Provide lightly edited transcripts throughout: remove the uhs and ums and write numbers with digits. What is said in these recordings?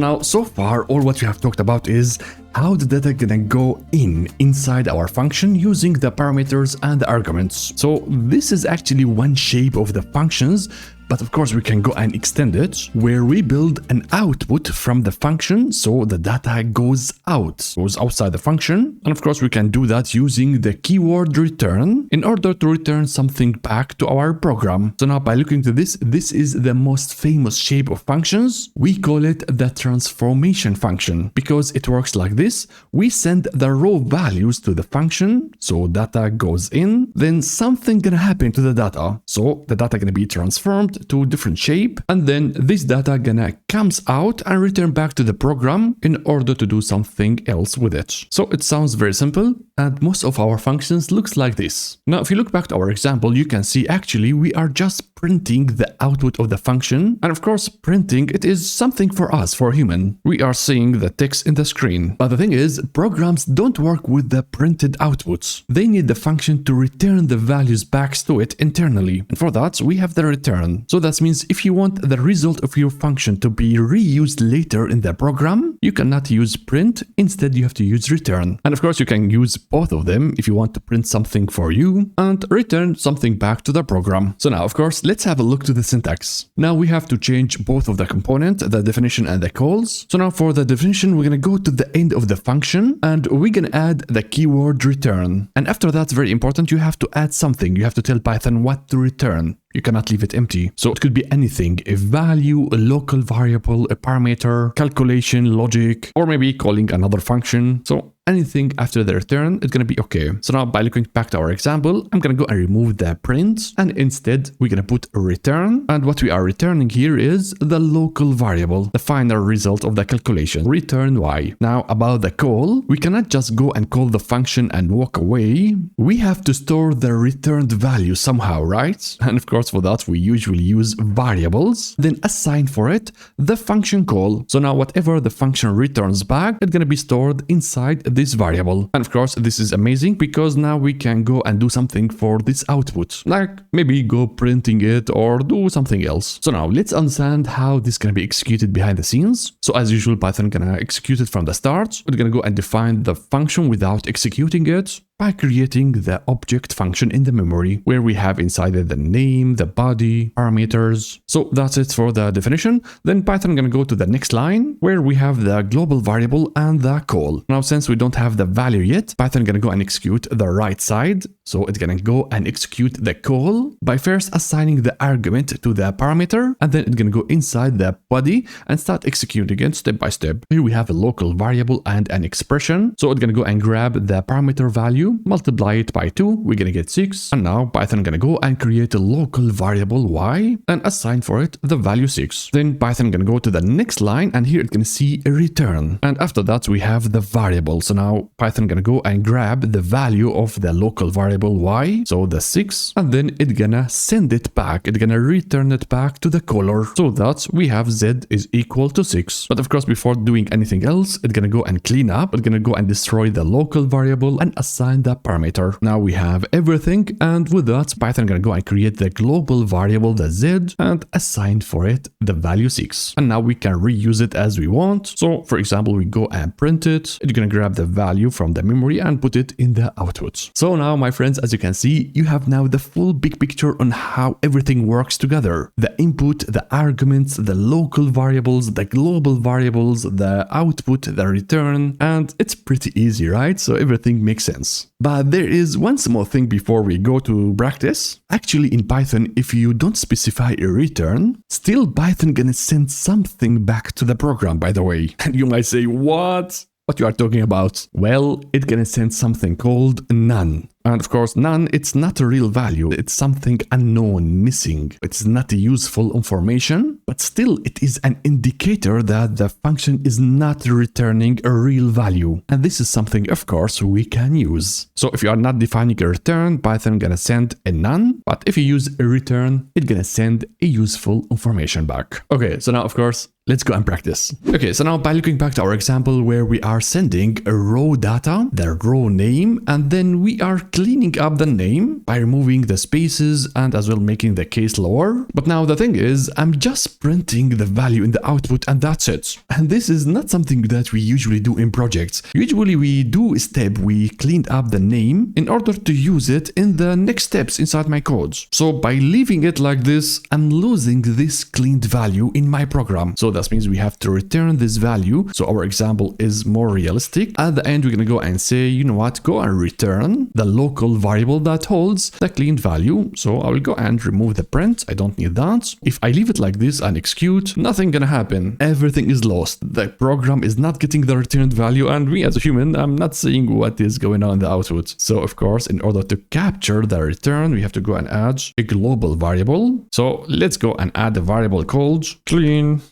Now, so far, all what we have talked about is how the data gonna go inside our function using the parameters and the arguments. So this is actually one shape of the functions, but of course we can go and extend it where we build an output from the function, so the data goes outside the function. And of course we can do that using the keyword return in order to return something back to our program. So now by looking to this is the most famous shape of functions. We call it the transformation function because it works like this. We send the raw values to the function, so data goes in, then something gonna happen to the data. So the data gonna be transformed to a different shape, and then this data gonna comes out and return back to the program in order to do something else with it. So it sounds very simple, and most of our functions looks like this. Now if you look back to our example, you can see actually we are just printing the output of the function, and of course printing it is something for us, for human. We are seeing the text in the screen, but the thing is programs don't work with the printed outputs. They need the function to return the values back to it internally, and for that we have the return. So that means if you want the result of your function to be reused later in the program, you cannot use print, instead you have to use return. And of course you can use both of them if you want to print something for you and return something back to the program. So now of course let's have a look to the syntax. Now we have to change both of the component, the definition and the calls. So now for the definition we're gonna go to the end of the function and we're gonna add the keyword return. And after that, very important, you have to add something. You have to tell Python what to return. You cannot leave it empty. So it could be anything, a value, a local variable, a parameter, calculation, logic, or maybe calling another function. So anything after the return, it's going to be okay. So now by looking back to our example, I'm going to go and remove the print, and instead we're going to put a return. And what we are returning here is the local variable, the final result of the calculation, return y. Now about the call, we cannot just go and call the function and walk away. We have to store the returned value somehow, right? And of course for that we usually use variables, then assign for it the function call. So now whatever the function returns back, it's going to be stored inside this variable. And of course this is amazing because now we can go and do something for this output, like maybe go printing it or do something else. So now let's understand how this can be executed behind the scenes. So as usual, Python gonna execute it from the start. We're gonna go and define the function without executing it by creating the object function in the memory, where we have inside it the name, the body, parameters. So that's it for the definition. Then Python gonna go to the next line where we have the global variable and the call. Now since we don't have the value yet, Python gonna go and execute the right side. So it's gonna go and execute the call by first assigning the argument to the parameter, and then it's gonna go inside the body and start executing it step by step. Here we have a local variable and an expression. So it's gonna go and grab the parameter value, multiply it by 2, we're gonna get 6. And now Python gonna go and create a local variable y and assign for it the value 6. Then Python gonna go to the next line, and here it's gonna see a return. And after that we have the variable. So now Python gonna go and grab the value of the local variable y, so the 6, and then it's gonna send it back. It's gonna return it back to the caller, so that we have z is equal to 6. But of course before doing anything else, it's gonna go and clean up. It's gonna go and destroy the local variable and assign the parameter. Now we have everything, and with that Python gonna go and create the global variable, the z, and assign for it the value 6. And now we can reuse it as we want. So for example, we go and print it. It's gonna grab the value from the memory and put it in the output. So now my friends, as you can see, you have now the full big picture on how everything works together. The input, the arguments, the local variables, the global variables, the output, the return, and it's pretty easy, right? So everything makes sense. But there is one small thing before we go to practice. Actually in Python, if you don't specify a return, still Python gonna send something back to the program, by the way. And you might say, what you are talking about? Well, it's gonna send something called none. And of course, none, it's not a real value. It's something unknown, missing. It's not a useful information, but still it is an indicator that the function is not returning a real value. And this is something, of course, we can use. So if you are not defining a return, Python gonna send a none. But if you use a return, it's gonna send a useful information back. Okay, so now, of course, let's go and practice. Okay, so now by looking back to our example where we are sending a raw data, the raw name, and then we are cleaning up the name by removing the spaces and as well making the case lower. But now the thing is, I'm just printing the value in the output and that's it. And this is not something that we usually do in projects. Usually we do a step, we cleaned up the name in order to use it in the next steps inside my code. So by leaving it like this, I'm losing this cleaned value in my program. So that means we have to return this value. So our example is more realistic. At the end, we're going to go and say, you know what, go and return the local variable that holds the cleaned value. So I will go and remove the print. I don't need that. If I leave it like this and execute, nothing gonna happen. Everything is lost. The program is not getting the returned value, and me as a human, I'm not seeing what is going on in the output. So of course, in order to capture the return, we have to go and add a global variable. So let's go and add a variable called clean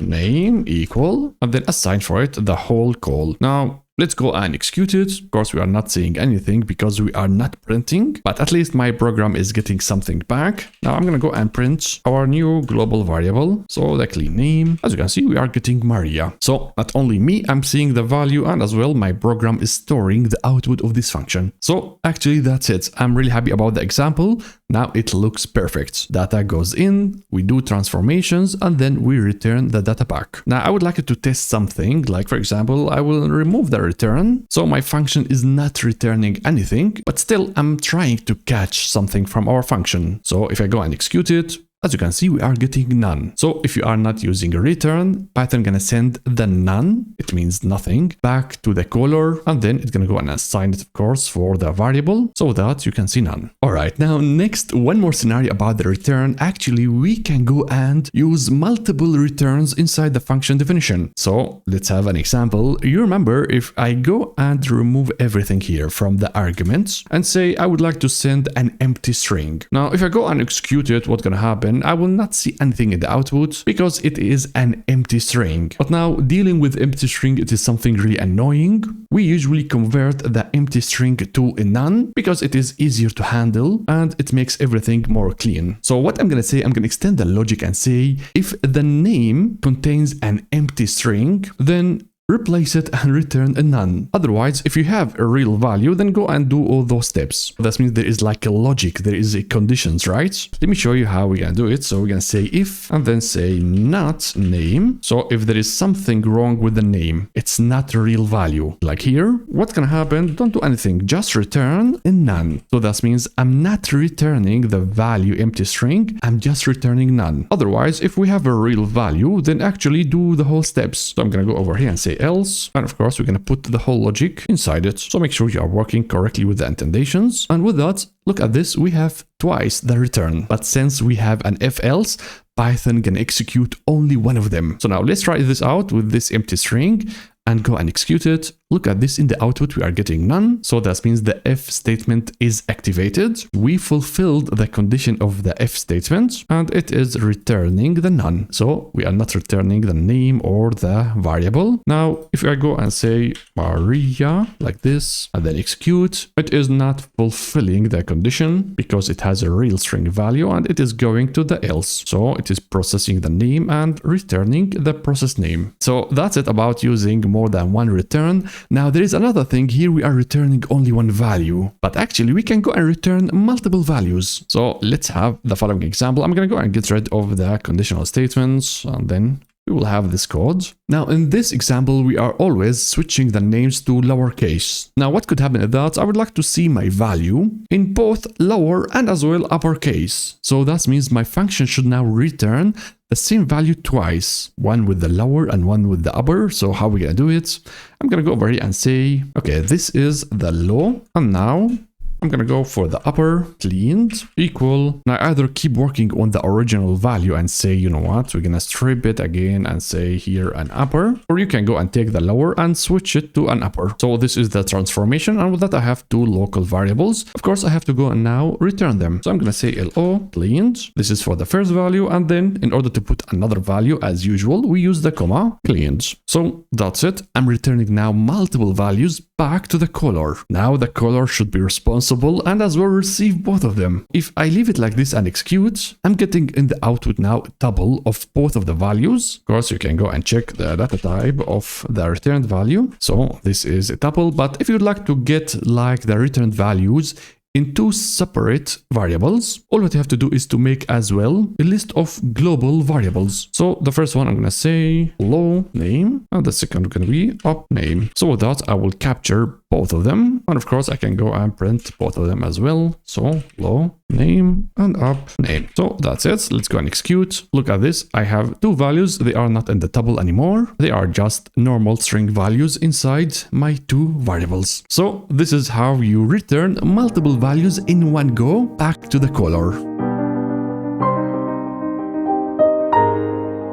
name equal, and then assign for it the whole call. Now, let's go and execute it. Of course, we are not seeing anything because we are not printing, but at least my program is getting something back. Now I'm going to go and print our new global variable. So the clean name, as you can see, we are getting Maria. So not only me, I'm seeing the value, and as well, my program is storing the output of this function. So actually that's it. I'm really happy about the example. Now it looks perfect. Data goes in, we do transformations, and then we return the data back. Now I would like you to test something, like for example, I will remove the return. So my function is not returning anything, but still I'm trying to catch something from our function. So if I go and execute it, as you can see, we are getting none. So if you are not using a return, Python gonna send the none, it means nothing, back to the caller, and then it's gonna go and assign it, of course, for the variable so that you can see none. All right, now next, one more scenario about the return. Actually, we can go and use multiple returns inside the function definition. So let's have an example. You remember if I go and remove everything here from the arguments and say I would like to send an empty string. Now, if I go and execute it, what's gonna happen? I will not see anything in the output because it is an empty string. But now dealing with empty string, it is something really annoying. We usually convert the empty string to a none because it is easier to handle and it makes everything more clean. So what I'm going to say, I'm going to extend the logic and say if the name contains an empty string, then replace it and return a none. Otherwise, if you have a real value, then go and do all those steps. That means there is like a logic, there is a conditions, right? Let me show you how we're gonna do it. So we're gonna say if, and then say not name. So if there is something wrong with the name, it's not a real value. Like here, what's gonna happen? Don't do anything, just return a none. So that means I'm not returning the value empty string, I'm just returning none. Otherwise, if we have a real value, then actually do the whole steps. So I'm gonna go over here and say else, and of course we're going to put the whole logic inside it. So make sure you are working correctly with the indentations, and with that, look at this, we have twice the return. But since we have an if else, Python can execute only one of them. So now let's try this out with this empty string and go and execute it. Look at this, in the output we are getting none. So that means the if statement is activated. We fulfilled the condition of the if statement and it is returning the none. So we are not returning the name or the variable. Now if I go and say Maria like this and then execute, it is not fulfilling the condition because it has a real string value and it is going to the else. So it is processing the name and returning the process name. So that's it about using more than one return. Now there is another thing here, we are returning only one value, but actually we can go and return multiple values. So let's have the following example. I'm going to go and get rid of the conditional statements and then we will have this code. Now in this example, we are always switching the names to lowercase. Now what could happen is that I would like to see my value in both lower and as well uppercase. So that means my function should now return the same value twice, one with the lower and one with the upper. So how are we gonna do it? I'm gonna go over here and say, okay, this is the low, and now I'm gonna go for the upper, cleaned, equal. Now either keep working on the original value and say, you know what, we're gonna strip it again and say here an upper, or you can go and take the lower and switch it to an upper. So this is the transformation, and with that I have two local variables. Of course I have to go and now return them. So I'm gonna say lo cleaned. This is for the first value, and then in order to put another value as usual, we use the comma cleaned. So that's it. I'm returning now multiple values back to the caller. Now the caller should be responsible and as well receive both of them. If I leave it like this and execute, I'm getting in the output now a tuple of both of the values. Of course, you can go and check the data type of the returned value. So this is a tuple, but if you'd like to get like the returned values in two separate variables, all what you have to do is to make as well a list of global variables. So the first one I'm going to say low name, and the second going to be up name. So with that, I will capture both of them. And of course, I can go and print both of them as well. So low name and up name. So that's it. Let's go and execute. Look at this. I have two values. They are not in the tuple anymore. They are just normal string values inside my two variables. So this is how you return multiple values in one go back to the caller.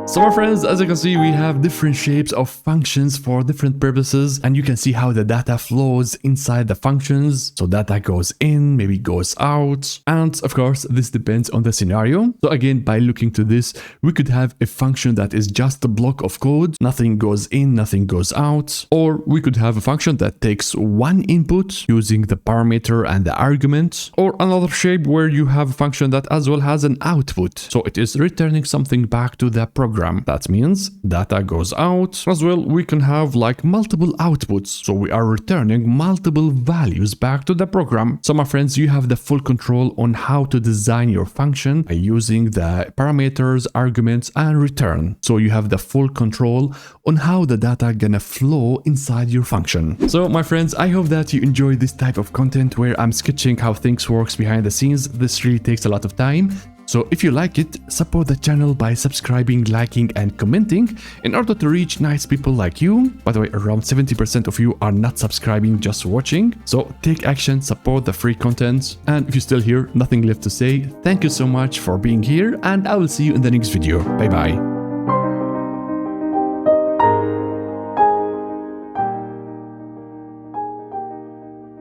So my friends, as you can see, we have different shapes of functions for different purposes, and you can see how the data flows inside the functions. So data goes in, maybe goes out, and of course, this depends on the scenario. So again, by looking to this, we could have a function that is just a block of code, nothing goes in, nothing goes out, or we could have a function that takes one input using the parameter and the argument, or another shape where you have a function that as well has an output. So it is returning something back to the program. That means data goes out. As well, we can have like multiple outputs. So we are returning multiple values back to the program. So my friends, you have the full control on how to design your function by using the parameters, arguments, and return. So you have the full control on how the data gonna flow inside your function. So my friends, I hope that you enjoy this type of content where I'm sketching how things works behind the scenes. This really takes a lot of time. So if you like it, support the channel by subscribing, liking, and commenting in order to reach nice people like you. By the way, around 70% of you are not subscribing, just watching. So take action, support the free content. And if you're still here, nothing left to say. Thank you so much for being here, and I will see you in the next video. Bye bye.